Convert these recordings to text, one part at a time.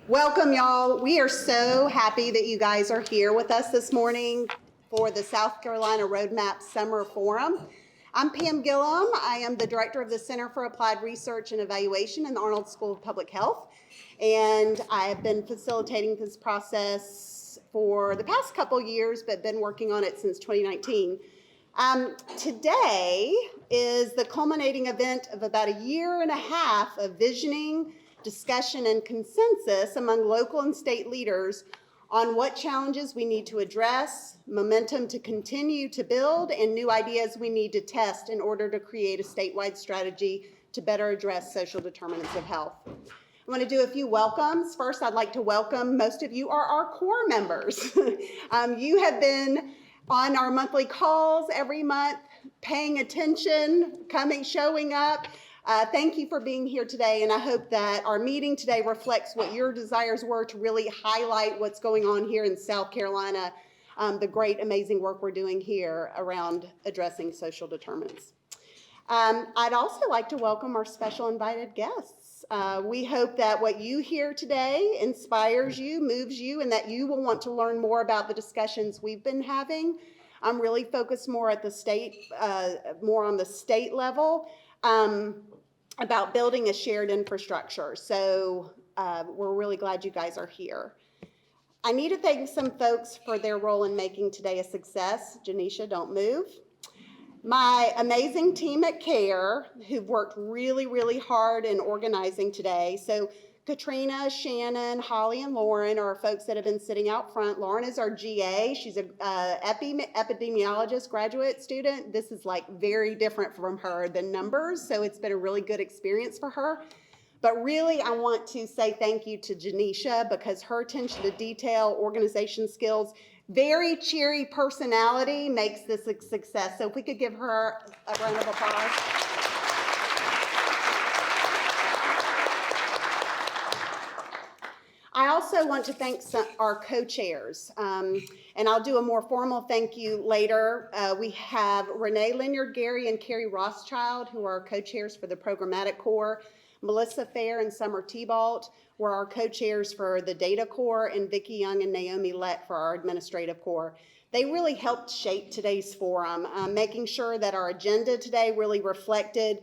Welcome, y'all. We are so happy that you guys are here with us this morning for the South Carolina Roadmap Summer Forum. I'm Pam Gillum. I am the director of the Center for Applied Research and Evaluation in the Arnold School of Public Health, and I have been facilitating this process for the past couple years, but been working on it since 2019. Today is the culminating event of about a year and a half of visioning, discussion, and consensus among local and state leaders on what challenges we need to address, momentum to continue to build, and new ideas we need to test in order to create a statewide strategy to better address social determinants of health. I want to do a few welcomes. First, I'd like to welcome, most of you are our core members. You have been on our monthly calls every month, paying attention, showing up. Thank you for being here today, and I hope that our meeting today reflects what your desires were to really highlight what's going on here in South Carolina, the great, amazing work we're doing here around addressing social determinants. I'd also like to welcome our special invited guests. We hope that what you hear today inspires you, moves you, and that you will want to learn more about the discussions we've been having. I'm really focused more at the state, more on the state level. About building a shared infrastructure. So we're really glad you guys are here. I need to thank some folks for their role in making today a success. Janisha, don't move. My amazing team at CARE, who've worked really, really hard in organizing today. So Katrina, Shannon, Holly, and Lauren are folks that have been sitting out front. Lauren is our GA. She's a epidemiologist graduate student. This is like very different from her than numbers, so it's been a really good experience for her. But really, I want to say thank you to Janisha because her attention to detail, organization skills, very cheery personality makes this a success. So if we could give her a round of applause. I also want to thank our co-chairs, and I'll do a more formal thank you later. We have Renee Linyard-Gary and Carrie Rothschild, who are co-chairs for the Programmatic Core. Melissa Fair and Summer Thibault were our co-chairs for the Data Core, and Vicki Young and Naomi Lett for our Administrative Core. They really helped shape today's forum, making sure that our agenda today really reflected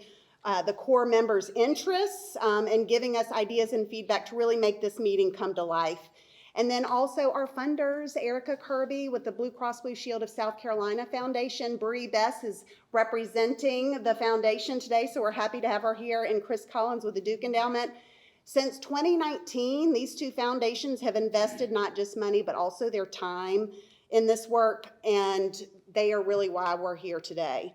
the core members' interests and giving us ideas and feedback to really make this meeting come to life. And then also our funders, Erica Kirby with the Blue Cross Blue Shield of South Carolina Foundation. Bree Bess is representing the foundation today, so we're happy to have her here, and Chris Collins with the Duke Endowment. Since 2019, these two foundations have invested not just money, but also their time in this work, and they are really why we're here today.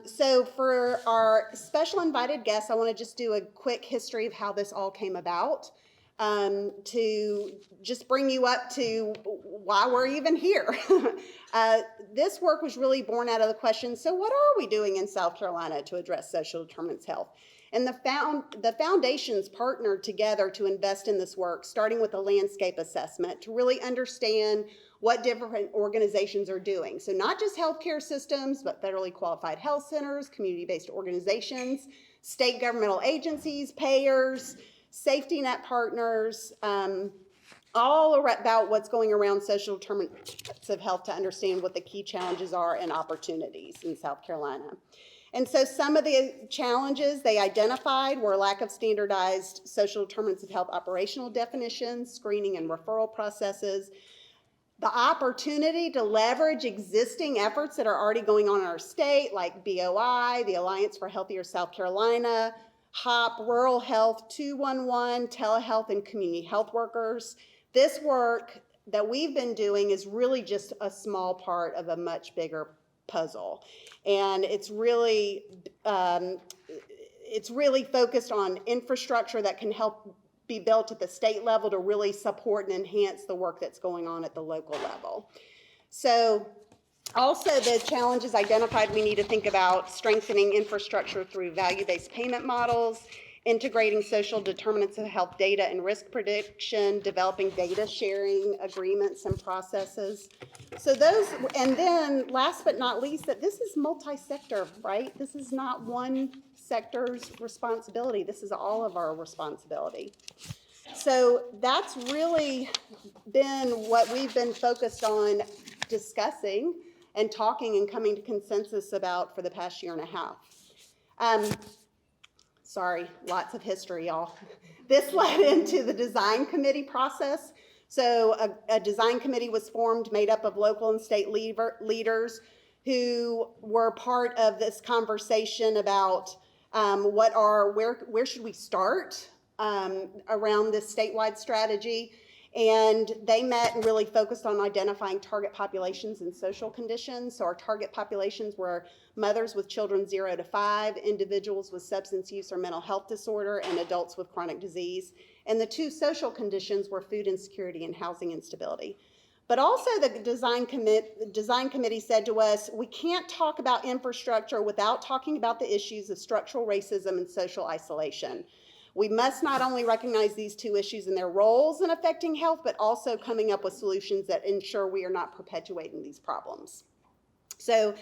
So for our special invited guests, I want to just do a quick history of how this all came about to just bring you up to why we're even here. This work was really born out of the question, so what are we doing in South Carolina to address social determinants of health? And the foundations partnered together to invest in this work, starting with a landscape assessment to really understand what different organizations are doing. So not just healthcare systems, but federally qualified health centers, community-based organizations, state governmental agencies, payers, safety net partners, all about what's going around social determinants of health to understand what the key challenges are and opportunities in South Carolina. And so some of the challenges they identified were lack of standardized social determinants of health operational definitions, screening and referral processes, the opportunity to leverage existing efforts that are already going on in our state, like BOI, the Alliance for Healthier South Carolina, HOP, Rural Health, 211, telehealth, and community health workers. This work that we've been doing is really just a small part of a much bigger puzzle. And it's really focused on infrastructure that can help be built at the state level to really support and enhance the work that's going on at the local level. So also the challenges identified, we need to think about strengthening infrastructure through value-based payment models, integrating social determinants of health data and risk prediction, developing data sharing agreements and processes. So those, and then last but not least, that this is multi-sector, right? This is not one sector's responsibility. This is all of our responsibility. So that's really been what we've been focused on discussing and talking and coming to consensus about for the past year and a half. Sorry, lots of history, y'all. This led into the design committee process. So a design committee was formed, made up of local and state leaders who were part of this conversation about where should we start around this statewide strategy. And they met and really focused on identifying target populations and social conditions. So our target populations were mothers with children 0 to 5, individuals with substance use or mental health disorder, and adults with chronic disease. And the 2 social conditions were food insecurity and housing instability. But also the design committee said to us, we can't talk about infrastructure without talking about the issues of structural racism and social isolation. We must not only recognize these 2 issues and their roles in affecting health, but also coming up with solutions that ensure we are not perpetuating these problems. So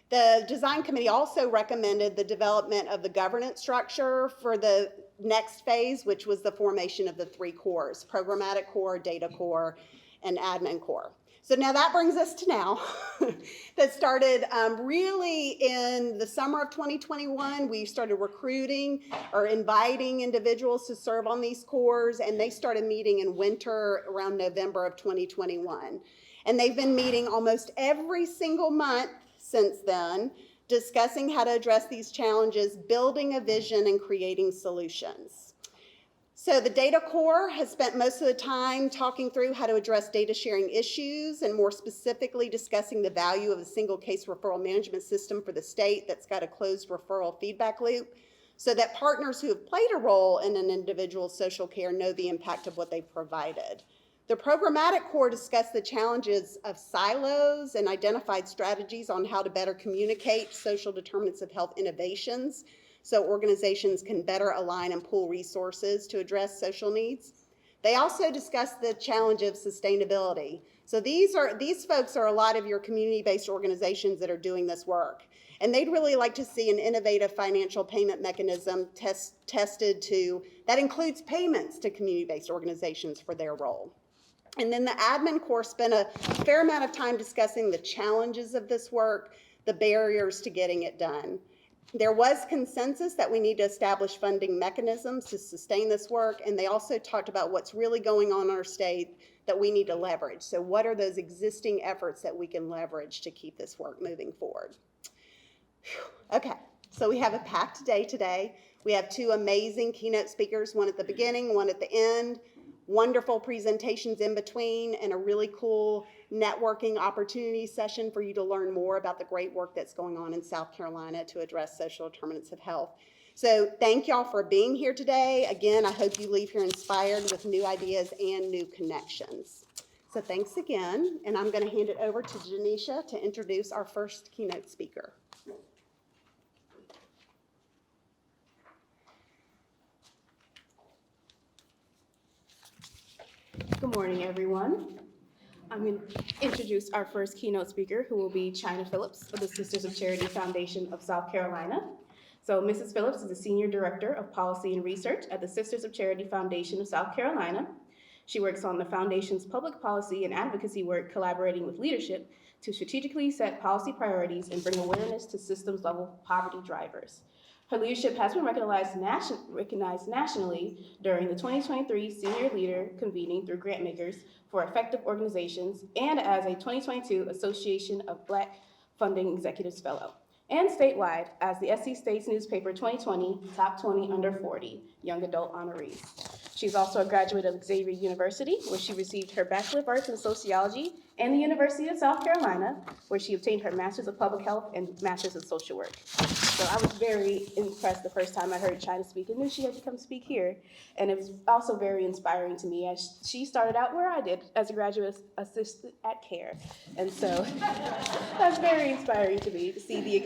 the design committee also recommended the development of the governance structure for the next phase, which was the formation of the 3 cores: programmatic core, data core, and admin core. So now that brings us to now. That started really in the summer of 2021. We started recruiting or inviting individuals to serve on these cores, and they started meeting in winter around November of 2021. And they've been meeting almost every single month since then, discussing how to address these challenges, building a vision, and creating solutions. So the data core has spent most of the time talking through how to address data sharing issues, and more specifically discussing the value of a single case referral management system for the state that's got a closed referral feedback loop, so that partners who have played a role in an individual's social care know the impact of what they've provided. The programmatic core discussed the challenges of silos and identified strategies on how to better communicate social determinants of health innovations, so organizations can better align and pool resources to address social needs. They also discussed the challenge of sustainability. So these folks are a lot of your community-based organizations that are doing this work. And they'd really like to see an innovative financial payment mechanism tested that includes payments to community-based organizations for their role. And then the admin core spent a fair amount of time discussing the challenges of this work, the barriers to getting it done. There was consensus that we need to establish funding mechanisms to sustain this work, and they also talked about what's really going on in our state that we need to leverage. So what are those existing efforts that we can leverage to keep this work moving forward? Okay, so we have a packed day today. We have 2 amazing keynote speakers, one at the beginning, one at the end, wonderful presentations in between, and a really cool networking opportunity session for you to learn more about the great work that's going on in South Carolina to address social determinants of health. So thank y'all for being here today. Again, I hope you leave here inspired with new ideas and new connections. So thanks again, and I'm going to hand it over to Janisha to introduce our first keynote speaker. Good morning, everyone. I'm going to introduce our first keynote speaker, who will be Chynna Phillips of the Sisters of Charity Foundation of South Carolina. So Mrs. Phillips is the Senior Director of Policy and Research at the Sisters of Charity Foundation of South Carolina. She works on the foundation's public policy and advocacy work, collaborating with leadership to strategically set policy priorities and bring awareness to systems-level poverty drivers. Her leadership has been recognized nationally during the 2023 Senior Leader Convening through Grantmakers for Effective Organizations, and as a 2022 Association of Black Funding Executives Fellow, and statewide as the SC States Newspaper 2020 Top 20 Under 40 Young Adult Honorees. She's also a graduate of Xavier University, where she received her Bachelor of Arts in Sociology, and the University of South Carolina, where she obtained her Master's of Public Health and Master's of Social Work. So I was very impressed the first time I heard Chynna speak, and knew she had to come speak here. And it was also very inspiring to me, as she started out where I did, as a graduate assistant at CARE. And so that's very inspiring to me to see the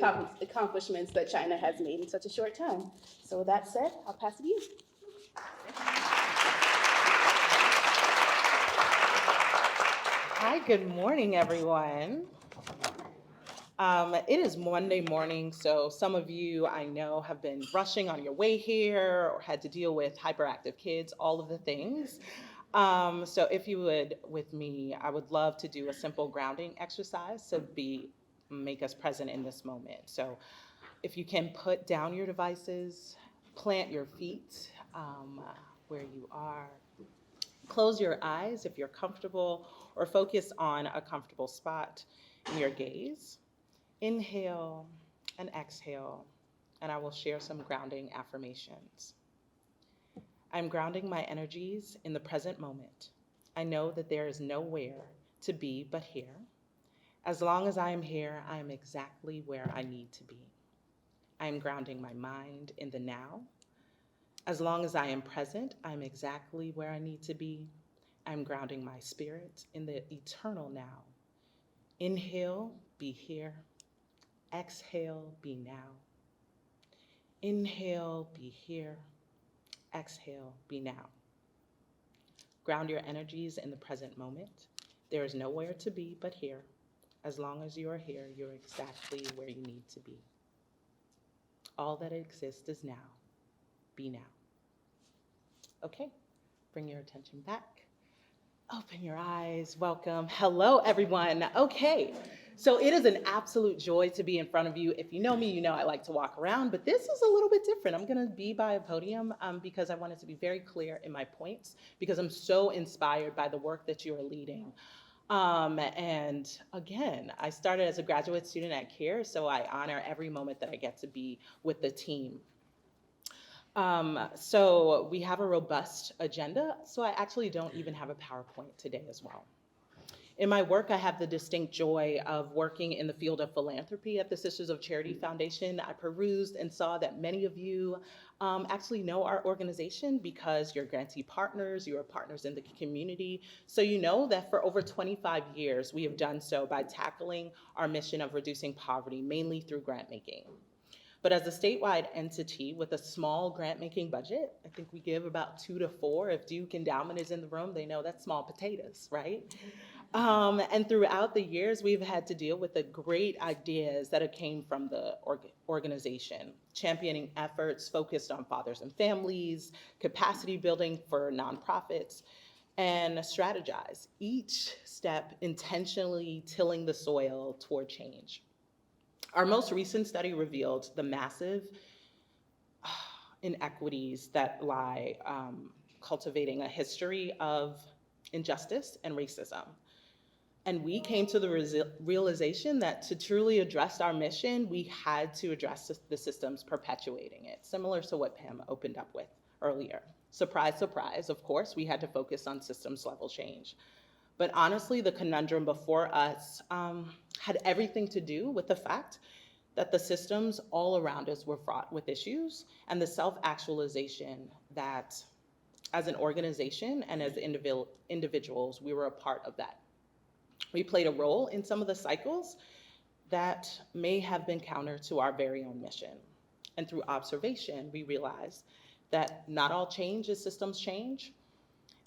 accomplishments that Chynna has made in such a short time. So with that said, I'll pass it to you. Hi, good morning, everyone. It is Monday morning, so some of you I know have been rushing on your way here or had to deal with hyperactive kids, all of the things. So if you would, with me, I would love to do a simple grounding exercise to make us present in this moment. So if you can put down your devices, plant your feet where you are, close your eyes if you're comfortable, or focus on a comfortable spot in your gaze. Inhale and exhale, and I will share some grounding affirmations. I'm grounding my energies in the present moment. I know that there is nowhere to be but here. As long as I am here, I am exactly where I need to be. I am grounding my mind in the now. As long as I am present, I am exactly where I need to be. I am grounding my spirit in the eternal now. Inhale, be here. Exhale, be now. Inhale, be here. Exhale, be now. Ground your energies in the present moment. There is nowhere to be but here. As long as you are here, you're exactly where you need to be. All that exists is now. Be now. Okay, bring your attention back. Open your eyes. Welcome. Hello, everyone. Okay, so it is an absolute joy to be in front of you. If you know me, you know I like to walk around, but this is a little bit different. I'm going to be by a podium because I wanted to be very clear in my points because I'm so inspired by the work that you are leading. And again, I started as a graduate student at CARE, so I honor every moment that I get to be with the team. So we have a robust agenda, so I actually don't even have a PowerPoint today as well. In my work, I have the distinct joy of working in the field of philanthropy at the Sisters of Charity Foundation. I perused and saw that many of you actually know our organization because you're grantee partners, you are partners in the community. So you know that for over 25 years, we have done so by tackling our mission of reducing poverty, mainly through grant making. But as a statewide entity with a small grant-making budget, I think we give about 2 to 4. If Duke Endowment is in the room, they know that's small potatoes, right? And throughout the years, we've had to deal with the great ideas that came from the organization, championing efforts focused on fathers and families, capacity building for nonprofits, and strategize, each step intentionally tilling the soil toward change. Our most recent study revealed the massive inequities that lie cultivating a history of injustice and racism. And we came to the realization that to truly address our mission, we had to address the systems perpetuating it, similar to what Pam opened up with earlier. Surprise, surprise, of course, we had to focus on systems level change. But honestly, the conundrum before us had everything to do with the fact that the systems all around us were fraught with issues and the self-actualization that as an organization and as individuals, we were a part of that. We played a role in some of the cycles that may have been counter to our very own mission. And through observation, we realized that not all change is systems change,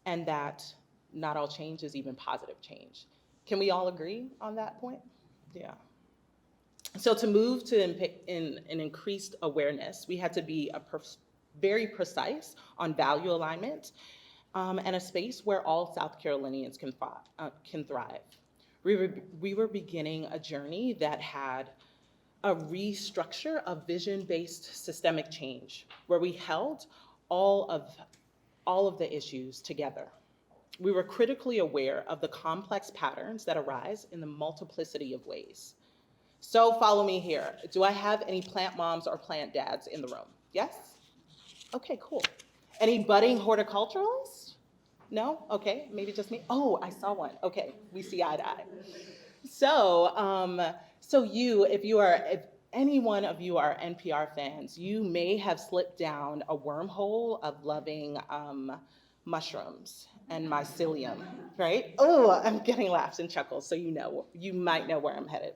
and that not all change is even positive change. Can we all agree on that point? Yeah. So to move to an increased awareness, we had to be very precise on value alignment and a space where all South Carolinians can thrive. We were beginning a journey that had a restructure of vision-based systemic change, where we held all of the issues together. We were critically aware of the complex patterns that arise in the multiplicity of ways. So follow me here. Do I have any plant moms or plant dads in the room? Yes? Okay, cool. Any budding horticulturalists? No? Okay, maybe just me. Oh, I saw one. Okay, we see eye to eye. So, if any one of you are NPR fans, you may have slipped down a wormhole of loving mushrooms and mycelium, right? Oh, I'm getting laughs and chuckles, so you might know where I'm headed.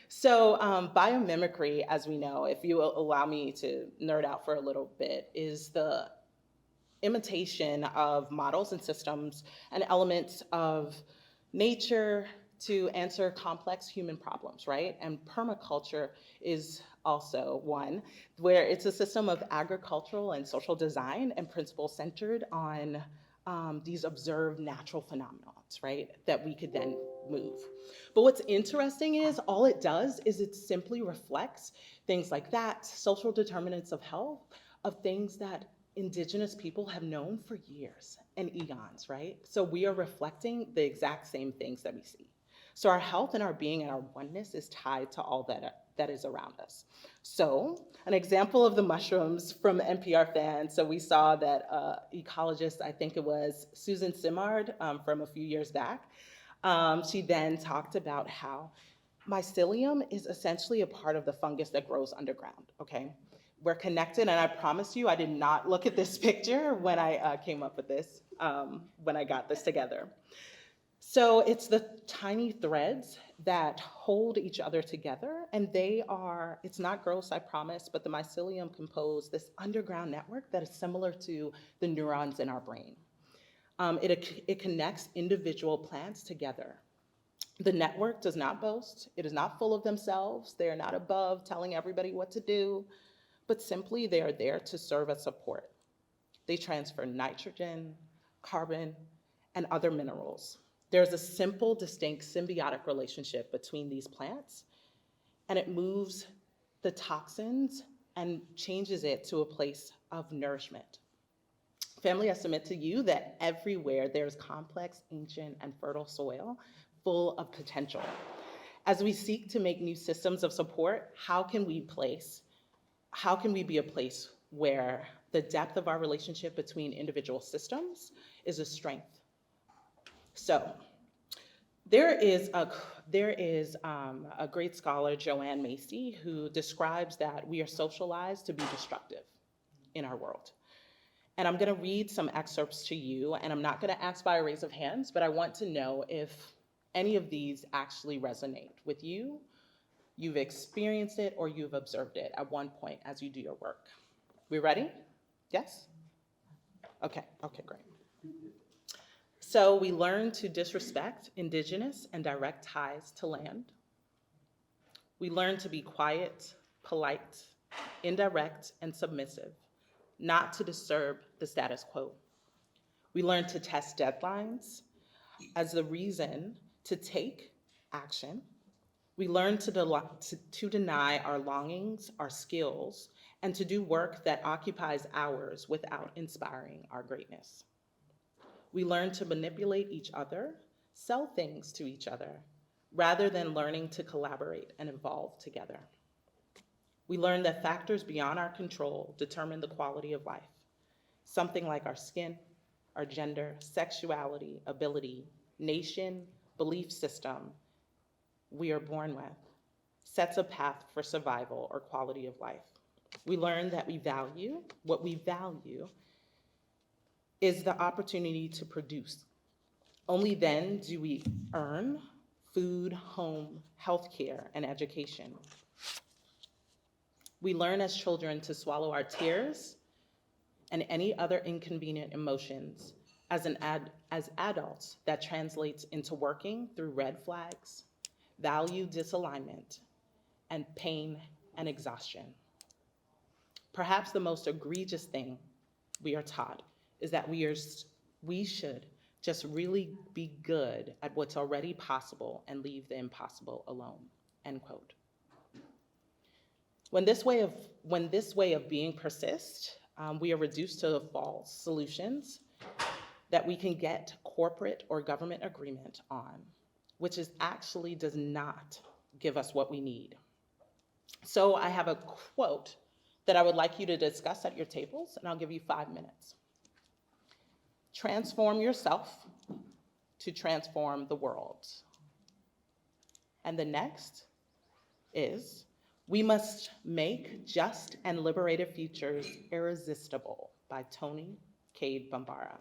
So biomimicry, as we know, if you allow me to nerd out for a little bit, is the imitation of models and systems and elements of nature, to answer complex human problems, right? And permaculture is also one where it's a system of agricultural and social design and principles centered on these observed natural phenomena, right, that we could then move. But what's interesting is all it does is it simply reflects things like that, social determinants of health, of things that Indigenous people have known for years and eons, right? So we are reflecting the exact same things that we see. So our health and our being and our oneness is tied to all that is around us. So an example of the mushrooms from NPR fans. So we saw that ecologist, I think it was Susan Simard from a few years back, she then talked about how mycelium is essentially a part of the fungus that grows underground, okay? We're connected, and I promise you, I did not look at this picture when I came up with this, when I got this together. So it's the tiny threads that hold each other together, and it's not gross, I promise, but the mycelium compose this underground network that is similar to the neurons in our brain. It connects individual plants together. The network does not boast. It is not full of themselves. They are not above telling everybody what to do, but simply they are there to serve as support. They transfer nitrogen, carbon, and other minerals. There's a simple, distinct symbiotic relationship between these plants, and it moves the toxins and changes it to a place of nourishment. Family, I submit to you that everywhere there's complex, ancient, and fertile soil full of potential. As we seek to make new systems of support, how can we be a place where the depth of our relationship between individual systems is a strength? So there is a great scholar, Joanne Macy, who describes that we are socialized to be destructive in our world. And I'm gonna read some excerpts to you, and I'm not gonna ask by a raise of hands, but I want to know if any of these actually resonate with you. You've experienced it or you've observed it at one point as you do your work. We ready? Yes? Okay, great. So we learn to disrespect Indigenous and direct ties to land. We learn to be quiet, polite, indirect, and submissive, not to disturb the status quo. We learn to test deadlines as the reason to take action. We learn to deny our longings, our skills, and to do work that occupies hours without inspiring our greatness. We learn to manipulate each other, sell things to each other, rather than learning to collaborate and evolve together. We learn that factors beyond our control determine the quality of life. Something like our skin, our gender, sexuality, ability, nation, belief system we are born with sets a path for survival or quality of life. We learn that what we value is the opportunity to produce. Only then do we earn food, home, healthcare, and education. We learn as children to swallow our tears and any other inconvenient emotions. As adults, that translates into working through red flags, value disalignment, and pain and exhaustion. Perhaps the most egregious thing we are taught is that we should just really be good at what's already possible and leave the impossible alone, end quote. When this way of being persists, we are reduced to false solutions that we can get corporate or government agreement on, which actually does not give us what we need. So I have a quote that I would like you to discuss at your tables, and I'll give you 5 minutes. Transform yourself to transform the world. And the next is, we must make just and liberated futures irresistible, by Tony Cade Bambara.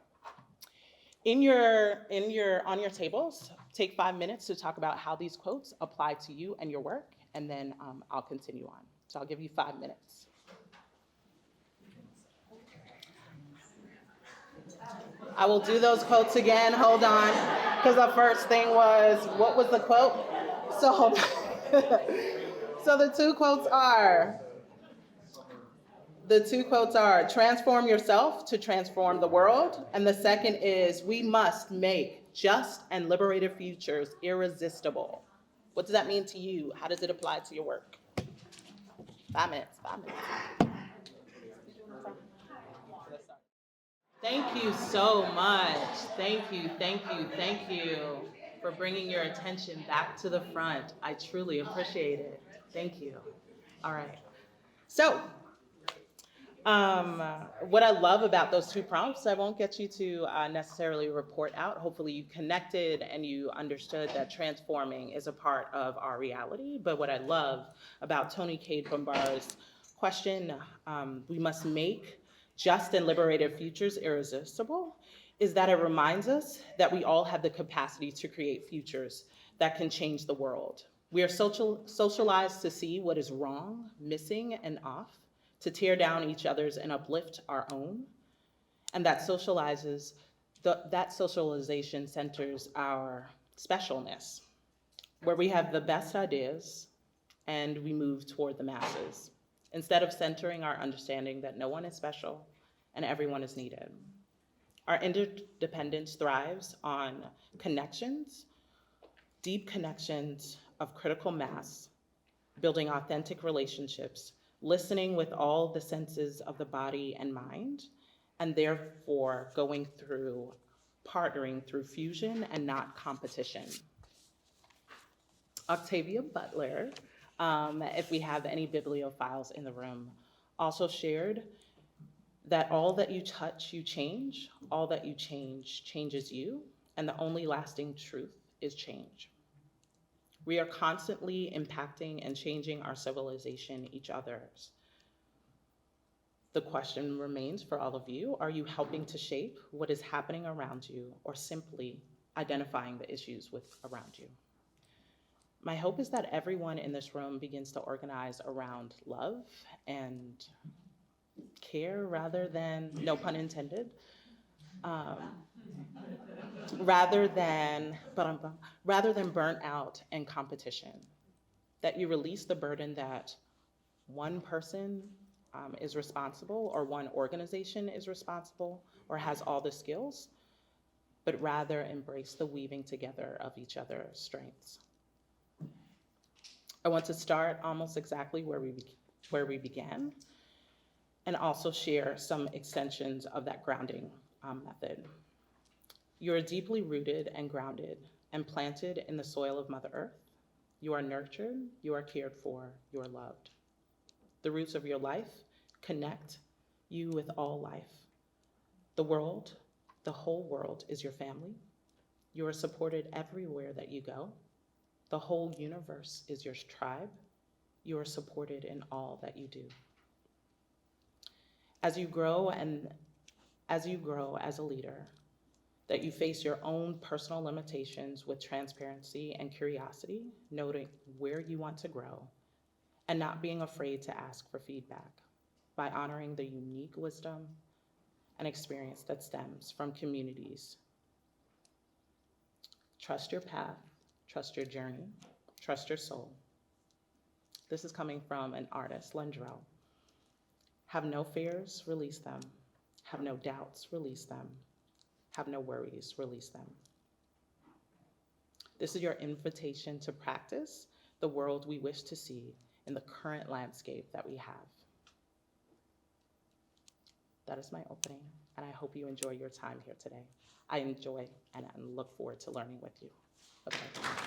On your tables, take 5 minutes to talk about how these quotes apply to you and your work, and then I'll continue on. So I'll give you 5 minutes. I will do those quotes again, hold on. Because the first thing was, what was the quote? So, so the two quotes are, transform yourself to transform the world. And the second is, we must make just and liberated futures irresistible. What does that mean to you? How does it apply to your work? 5 minutes. Thank you so much. Thank you for bringing your attention back to the front. I truly appreciate it. Thank you. All right. So, what I love about those two prompts, I won't get you to necessarily report out. Hopefully you connected and you understood that transforming is a part of our reality. But what I love about Tony Cade Bombar's question, we must make just and liberated futures irresistible, is that it reminds us that we all have the capacity to create futures that can change the world. We are socialized to see what is wrong, missing, and off, to tear down each other's and uplift our own. And that that socialization centers our specialness, where we have the best ideas and we move toward the masses, instead of centering our understanding that no one is special and everyone is needed. Our interdependence thrives on connections, deep connections of critical mass, building authentic relationships, listening with all the senses of the body and mind, and therefore partnering through fusion and not competition. Octavia Butler, if we have any bibliophiles in the room, also shared that all that you touch, you change, all that you change changes you, and the only lasting truth is change. We are constantly impacting and changing our civilization, each other's. The question remains for all of you, are you helping to shape what is happening around you, or simply identifying the issues around you? My hope is that everyone in this room begins to organize around love and care rather than, no pun intended, rather than burnt out and competition. That you release the burden that one person is responsible, or one organization is responsible, or has all the skills, but rather embrace the weaving together of each other's strengths. I want to start almost exactly where we began, and also share some extensions of that grounding method. You are deeply rooted and grounded and planted in the soil of Mother Earth. You are nurtured, you are cared for, you are loved. The roots of your life connect you with all life. The world, the whole world is your family. You are supported everywhere that you go. The whole universe is your tribe. You are supported in all that you do. As you grow as a leader, that you face your own personal limitations with transparency and curiosity, noting where you want to grow, and not being afraid to ask for feedback, by honoring the unique wisdom and experience that stems from communities. Trust your path, trust your journey, trust your soul. This is coming from an artist, Lendrell. Have no fears, release them. Have no doubts, release them. Have no worries, release them. This is your invitation to practice the world we wish to see in the current landscape that we have. That is my opening, and I hope you enjoy your time here today. I enjoy and look forward to learning with you. Okay.